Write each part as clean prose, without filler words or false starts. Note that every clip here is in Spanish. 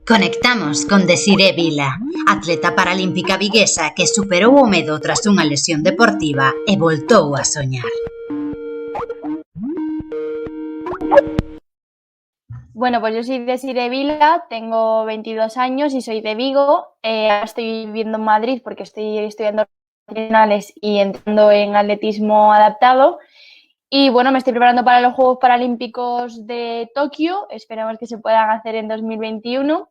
Conectamos con Desiré Vila, atleta paralímpica viguesa que superou o medo tras unha lesión deportiva e voltou a soñar. Bueno, pues yo soy Desiré Vila, tengo 22 años y soy de Vigo. Ahora estoy viviendo en Madrid porque estoy estudiando regionales y entrando en atletismo adaptado. Y bueno, me estoy preparando para los Juegos Paralímpicos de Tokio. Esperamos que se puedan hacer en 2021.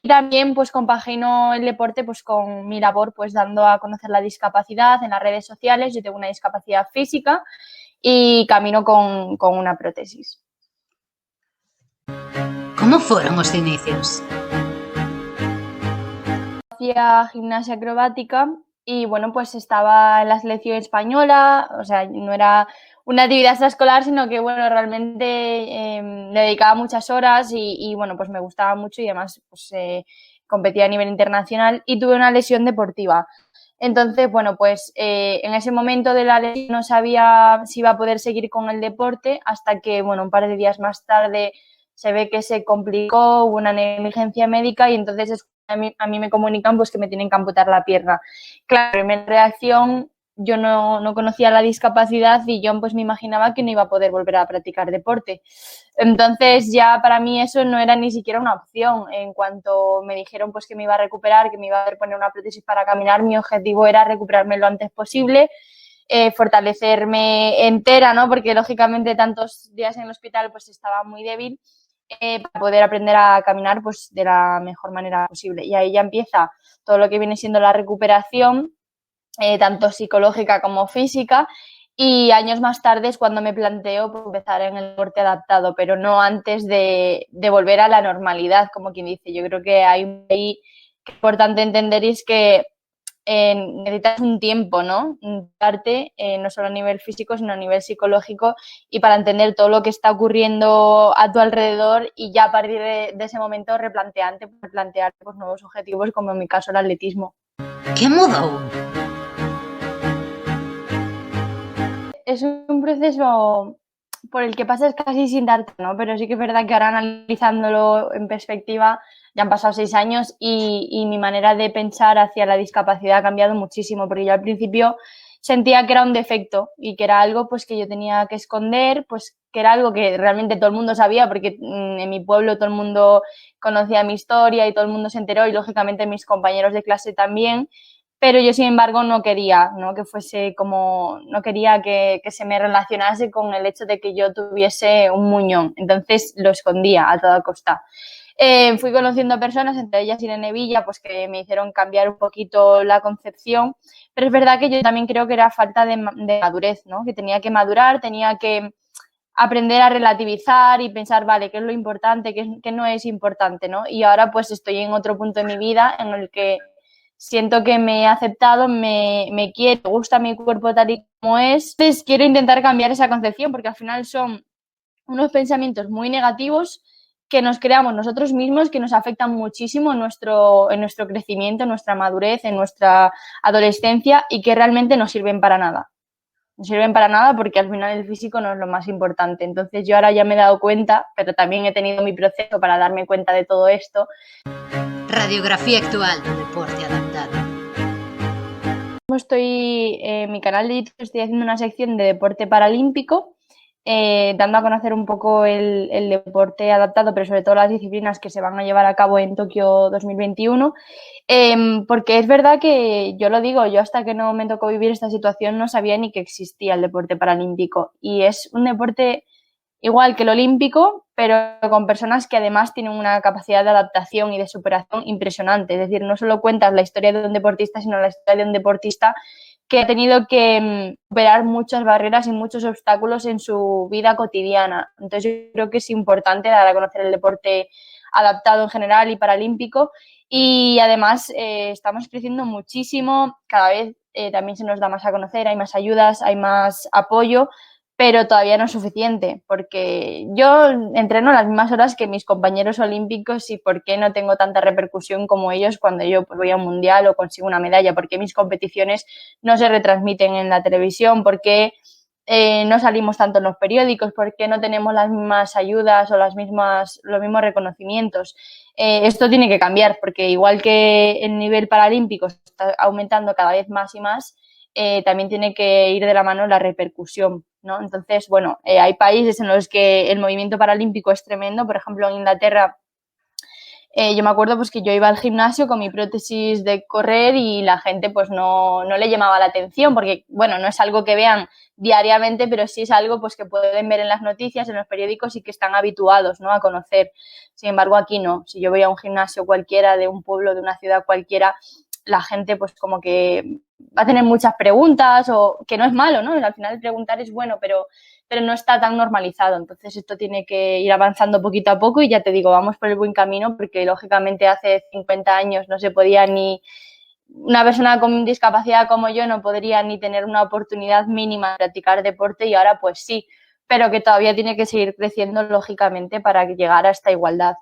Y también pues compagino el deporte pues con mi labor pues dando a conocer la discapacidad en las redes sociales. Yo tengo una discapacidad física y camino con una prótesis. Como foron os inicios? Hacía gimnasia acrobática y bueno, pues estaba en la selección española, o sea, no era una actividad extraescolar, sino que bueno, realmente le dedicaba muchas horas y bueno, pues me gustaba mucho y además pues, competía a nivel internacional y tuve una lesión deportiva. Entonces, bueno, pues en ese momento de la lesión no sabía si iba a poder seguir con el deporte hasta que, bueno, un par de días más tarde se ve que se complicó, hubo una negligencia médica y entonces a mí me comunican pues que me tienen que amputar la pierna. Claro, en mi reacción yo no conocía la discapacidad y yo pues me imaginaba que no iba a poder volver a practicar deporte. Entonces ya para mí eso no era ni siquiera una opción. En cuanto me dijeron pues que me iba a recuperar, que me iba a poner una prótesis para caminar, mi objetivo era recuperarme lo antes posible, fortalecerme entera, ¿no? Porque lógicamente tantos días en el hospital pues estaba muy débil. Para poder aprender a caminar pues de la mejor manera posible. Y ahí ya empieza todo lo que viene siendo la recuperación, tanto psicológica como física, y años más tarde es cuando me planteo pues, empezar en el deporte adaptado, pero no antes de volver a la normalidad, como quien dice. Yo creo que hay ahí que es importante entender es que necesitas un tiempo, ¿no? Darte, no solo a nivel físico, sino a nivel psicológico y para entender todo lo que está ocurriendo a tu alrededor y ya a partir de ese momento plantear pues, nuevos objetivos, como en mi caso el atletismo. Que mudou? Es un proceso por el que pasas casi sin darte, ¿no? Pero sí que es verdad que ahora analizándolo en perspectiva ya han pasado 6 años y mi manera de pensar hacia la discapacidad ha cambiado muchísimo, porque yo al principio sentía que era un defecto y que era algo pues que yo tenía que esconder, pues que era algo que realmente todo el mundo sabía, porque en mi pueblo todo el mundo conocía mi historia y todo el mundo se enteró y lógicamente mis compañeros de clase también. Pero yo, sin embargo, no quería, ¿no? Que fuese como, no quería que se me relacionase con el hecho de que yo tuviese un muñón. Entonces lo escondía a toda costa. Fui conociendo personas, entre ellas Irene Villa, pues que me hicieron cambiar un poquito la concepción, pero es verdad que yo también creo que era falta de madurez, ¿no? Que tenía que madurar, tenía que aprender a relativizar y pensar, vale, qué es lo importante, qué no es importante, ¿no? Y ahora pues estoy en otro punto de mi vida en el que siento que me he aceptado, me quiero, me gusta mi cuerpo tal y como es. Entonces quiero intentar cambiar esa concepción porque al final son unos pensamientos muy negativos que nos creamos nosotros mismos, que nos afectan muchísimo en nuestro crecimiento, en nuestra madurez, en nuestra adolescencia y que realmente no sirven para nada. No sirven para nada porque al final el físico no es lo más importante. Entonces yo ahora ya me he dado cuenta, pero también he tenido mi proceso para darme cuenta de todo esto. Radiografía actual do deporte adaptado. Estoy en mi canal de YouTube, estoy haciendo una sección de deporte paralímpico, dando a conocer un poco el deporte adaptado, pero sobre todo las disciplinas que se van a llevar a cabo en Tokio 2021, porque es verdad que yo lo digo, yo hasta que no me tocó vivir esta situación no sabía ni que existía el deporte paralímpico y es un deporte igual que el olímpico, pero con personas que además tienen una capacidad de adaptación y de superación impresionante. Es decir, no solo cuentas la historia de un deportista, sino la historia de un deportista que ha tenido que superar muchas barreras y muchos obstáculos en su vida cotidiana. Entonces yo creo que es importante dar a conocer el deporte adaptado en general y paralímpico y además estamos creciendo muchísimo, cada vez también se nos da más a conocer, hay más ayudas, hay más apoyo, pero todavía no es suficiente, porque yo entreno las mismas horas que mis compañeros olímpicos y ¿por qué no tengo tanta repercusión como ellos cuando yo pues, voy a un mundial o consigo una medalla? ¿Por qué mis competiciones no se retransmiten en la televisión? ¿Por qué no salimos tanto en los periódicos, por qué no tenemos las mismas ayudas o los mismos reconocimientos. Esto tiene que cambiar, porque igual que el nivel paralímpico está aumentando cada vez más y más, también tiene que ir de la mano la repercusión, ¿no? Entonces, bueno, hay países en los que el movimiento paralímpico es tremendo. Por ejemplo, en Inglaterra, yo me acuerdo pues que yo iba al gimnasio con mi prótesis de correr y la gente pues no le llamaba la atención, porque bueno, no es algo que vean diariamente, pero sí es algo pues que pueden ver en las noticias, en los periódicos y que están habituados, ¿no?, a conocer. Sin embargo, aquí no. Si yo voy a un gimnasio cualquiera de un pueblo, de una ciudad cualquiera, la gente pues como que va a tener muchas preguntas, o que no es malo, ¿no? Al final preguntar es bueno, pero no está tan normalizado. Entonces esto tiene que ir avanzando poquito a poco y ya te digo, vamos por el buen camino, porque lógicamente hace 50 años no se podía ni, una persona con discapacidad como yo no podría ni tener una oportunidad mínima de practicar deporte, y ahora pues sí, pero que todavía tiene que seguir creciendo lógicamente para llegar a esta igualdad.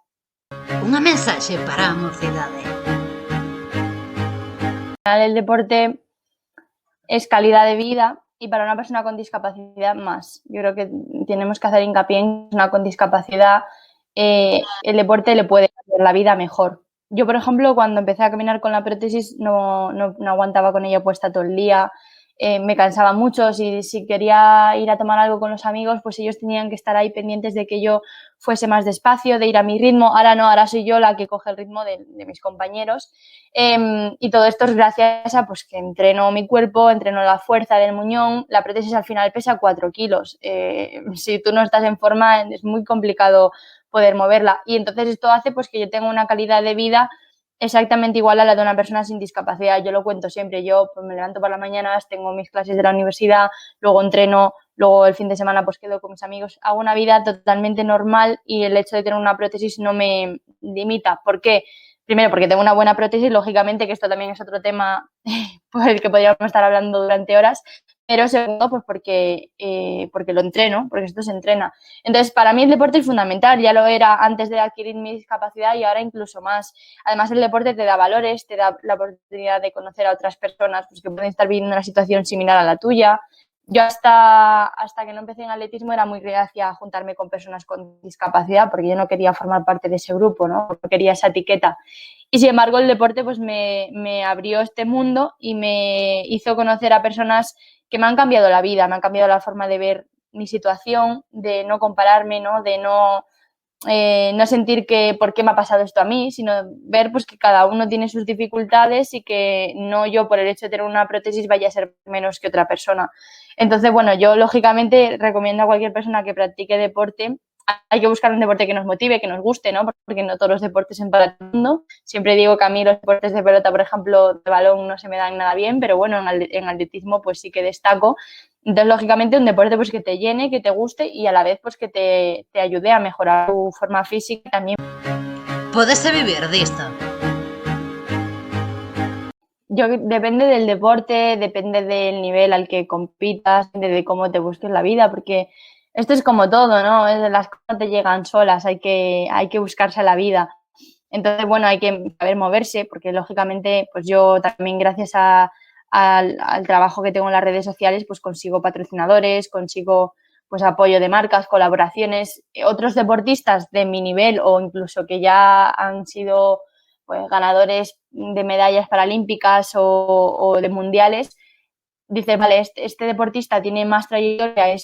Unha mensaxe para a mocidade. El deporte es calidad de vida, y para una persona con discapacidad más. Yo creo que tenemos que hacer hincapié en una persona con discapacidad, el deporte le puede hacer la vida mejor. Yo, por ejemplo, cuando empecé a caminar con la prótesis no aguantaba con ella puesta todo el día, me cansaba mucho. Si quería ir a tomar algo con los amigos, pues ellos tenían que estar ahí pendientes de que yo fuese más despacio, de ir a mi ritmo. Ahora no, ahora soy yo la que coge el ritmo de mis compañeros. Y todo esto es gracias a pues, que entreno mi cuerpo, entreno la fuerza del muñón. La prótesis al final pesa 4 kilos. Si tú no estás en forma, es muy complicado poder moverla. Y entonces esto hace pues, que yo tenga una calidad de vida exactamente igual a la de una persona sin discapacidad. Yo lo cuento siempre. Yo pues, me levanto por las mañanas, tengo mis clases de la universidad, luego entreno, luego el fin de semana pues quedo con mis amigos. Hago una vida totalmente normal, y el hecho de tener una prótesis no me limita. ¿Por qué? Primero, porque tengo una buena prótesis, lógicamente, que esto también es otro tema por el que podríamos estar hablando durante horas, pero segundo, pues porque lo entreno, porque esto se entrena. Entonces, para mí el deporte es fundamental, ya lo era antes de adquirir mi discapacidad y ahora incluso más. Además, el deporte te da valores, te da la oportunidad de conocer a otras personas pues, que pueden estar viviendo una situación similar a la tuya. Yo hasta que no empecé en atletismo era muy reacia a juntarme con personas con discapacidad, porque yo no quería formar parte de ese grupo, ¿no? No quería esa etiqueta. Y sin embargo el deporte pues me abrió este mundo y me hizo conocer a personas que me han cambiado la vida, me han cambiado la forma de ver mi situación, de no compararme, ¿no? De no sentir que por qué me ha pasado esto a mí, sino ver pues que cada uno tiene sus dificultades y que no yo por el hecho de tener una prótesis vaya a ser menos que otra persona. Entonces, bueno, yo lógicamente recomiendo a cualquier persona que practique deporte. Hay que buscar un deporte que nos motive, que nos guste, ¿no? Porque no todos los deportes se para todo el mundo. Siempre digo que a mí los deportes de pelota, por ejemplo, de balón no se me dan nada bien, pero bueno, en atletismo pues sí que destaco. Entonces, lógicamente, un deporte pues que te llene, que te guste y a la vez pues que te ayude a mejorar tu forma física también. Pódese vivir disto? Depende del deporte, depende del nivel al que compitas, de cómo te busques la vida, porque esto es como todo, ¿no? Las cosas no te llegan solas, hay que buscarse la vida. Entonces, bueno, hay que saber moverse, porque lógicamente, pues yo también gracias al trabajo que tengo en las redes sociales, pues consigo patrocinadores, consigo pues apoyo de marcas, colaboraciones. Otros deportistas de mi nivel o incluso que ya han sido pues, ganadores de medallas paralímpicas o de mundiales, dices, vale, este deportista tiene más trayectoria,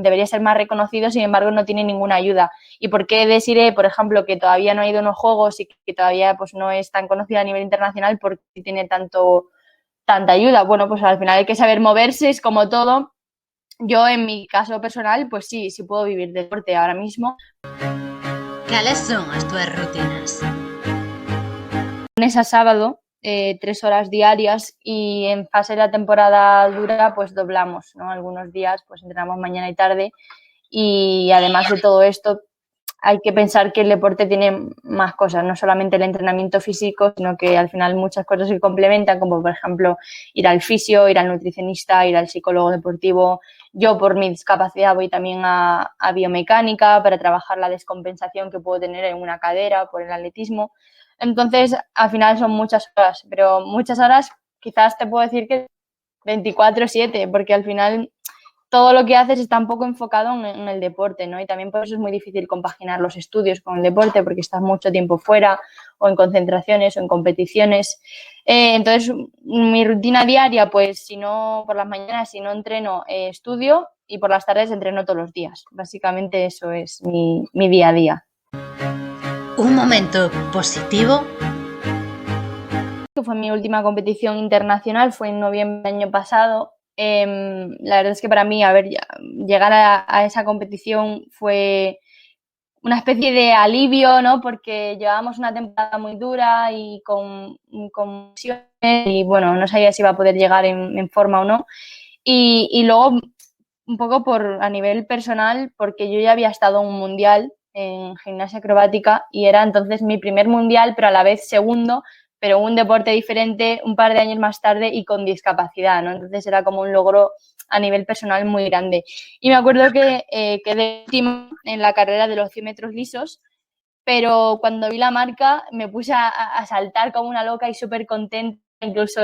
debería ser más reconocido, sin embargo no tiene ninguna ayuda. ¿Y por qué Desiree, por ejemplo, que todavía no ha ido a unos juegos y que todavía pues, no es tan conocida a nivel internacional, por qué tiene tanta ayuda? Bueno, pues al final hay que saber moverse, es como todo. Yo, en mi caso personal, pues sí puedo vivir de deporte ahora mismo. Cales son as túas rutinas? Lunes a sábado, 3 horas diarias, y en fase de la temporada dura pues doblamos, ¿no? Algunos días pues entrenamos mañana y tarde, y además de todo esto hay que pensar que el deporte tiene más cosas, no solamente el entrenamiento físico, sino que al final muchas cosas se complementan, como por ejemplo ir al fisio, ir al nutricionista, ir al psicólogo deportivo. Yo por mi discapacidad voy también a biomecánica para trabajar la descompensación que puedo tener en una cadera por el atletismo. Entonces, al final son muchas horas, pero muchas horas quizás te puedo decir que 24/7, porque al final todo lo que haces está un poco enfocado en el deporte, ¿no? Y también por eso es muy difícil compaginar los estudios con el deporte, porque estás mucho tiempo fuera, o en concentraciones, o en competiciones. Entonces, mi rutina diaria, pues si no por las mañanas, si no entreno, estudio, y por las tardes entreno todos los días. Básicamente eso es mi día a día. Un momento positivo. Que fue mi última competición internacional, fue en noviembre del año pasado. La verdad es que para mí, llegar a esa competición fue una especie de alivio, ¿no? Porque llevábamos una temporada muy dura y con lesiones y, bueno, no sabía si iba a poder llegar en forma o no. Y luego, un poco a nivel personal, porque yo ya había estado en un mundial en gimnasia acrobática y era entonces mi primer mundial, pero a la vez segundo, pero un deporte diferente un par de años más tarde y con discapacidad, ¿no? Entonces era como un logro a nivel personal muy grande. Y me acuerdo que quedé última en la carrera de los 100 metros lisos, pero cuando vi la marca me puse a saltar como una loca y súper contenta. Incluso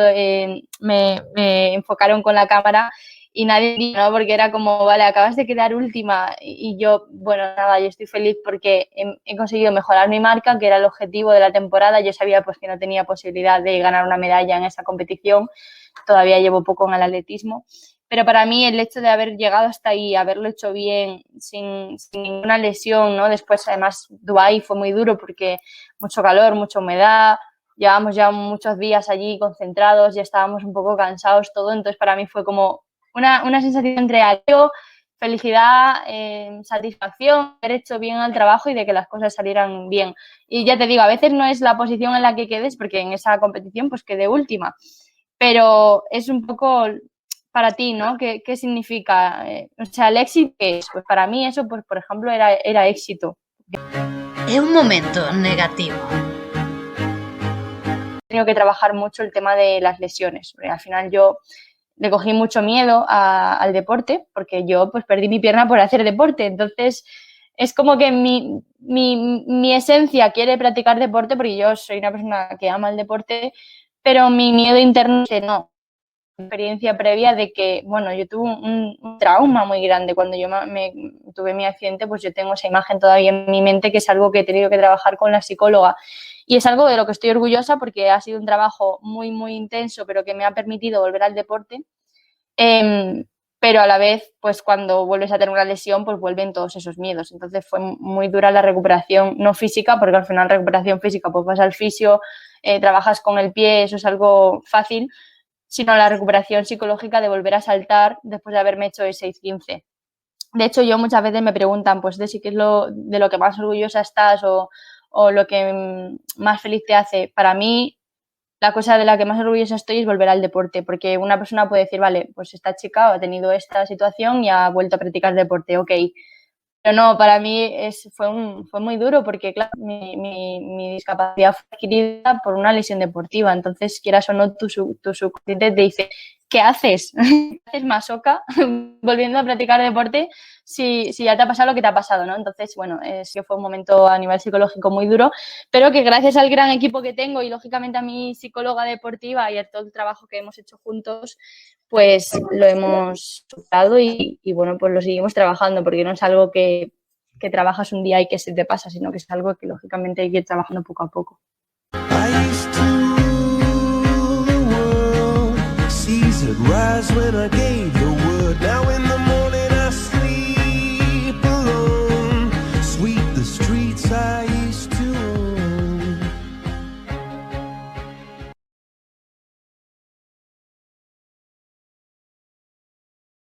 me enfocaron con la cámara y nadie dijo, ¿no? Porque era como, vale, acabas de quedar última. Y yo, bueno, nada, yo estoy feliz porque he conseguido mejorar mi marca, que era el objetivo de la temporada. Yo sabía pues que no tenía posibilidad de ganar una medalla en esa competición. Todavía llevo poco en el atletismo. Pero para mí el hecho de haber llegado hasta ahí, haberlo hecho bien, sin ninguna lesión, ¿no? Después, además, Dubái fue muy duro porque mucho calor, mucha humedad, llevábamos ya muchos días allí concentrados, ya estábamos un poco cansados, todo. Entonces, para mí fue como una sensación entre alivio, felicidad, satisfacción, haber hecho bien el trabajo y de que las cosas salieran bien. Y ya te digo, a veces no es la posición en la que quedes, porque en esa competición pues quedé última, pero es un poco para ti, ¿no? ¿Qué significa? O sea, el éxito, ¿qué es? Pues para mí eso, pues por ejemplo, era éxito. Es un momento negativo. He tenido que trabajar mucho el tema de las lesiones. Al final yo le cogí mucho miedo al deporte porque yo pues perdí mi pierna por hacer deporte. Entonces es como que mi esencia quiere practicar deporte porque yo soy una persona que ama el deporte, pero mi miedo interno dice no. Experiencia previa de que, bueno, yo tuve un trauma muy grande cuando yo tuve mi accidente, pues yo tengo esa imagen todavía en mi mente, que es algo que he tenido que trabajar con la psicóloga y es algo de lo que estoy orgullosa porque ha sido un trabajo muy, muy intenso, pero que me ha permitido volver al deporte, pero a la vez, pues cuando vuelves a tener una lesión, pues vuelven todos esos miedos. Entonces fue muy dura la recuperación, no física, porque al final recuperación física, pues vas al fisio, trabajas con el pie, eso es algo fácil, sino la recuperación psicológica de volver a saltar después de haberme hecho el 6-15. De hecho, yo muchas veces me preguntan, pues, Desi, ¿qué es de lo que más orgullosa estás o lo que más feliz te hace? Para mí, la cosa de la que más orgullosa estoy es volver al deporte, porque una persona puede decir, vale, pues esta chica ha tenido esta situación y ha vuelto a practicar deporte, ok. Pero no, para mí fue muy duro porque, claro, mi discapacidad fue adquirida por una lesión deportiva. Entonces, quieras o no, tu subconsciente te dice, ¿qué haces? ¿Qué haces, masoca, volviendo a practicar deporte si ya te ha pasado lo que te ha pasado, ¿no? Entonces, bueno, sí fue un momento a nivel psicológico muy duro, pero que gracias al gran equipo que tengo y, lógicamente, a mi psicóloga deportiva y a todo el trabajo que hemos hecho juntos, pues lo hemos superado y bueno, pues lo seguimos trabajando porque no es algo que trabajas un día y que se te pasa, sino que es algo que lógicamente hay que ir trabajando poco a poco. Sweet the streets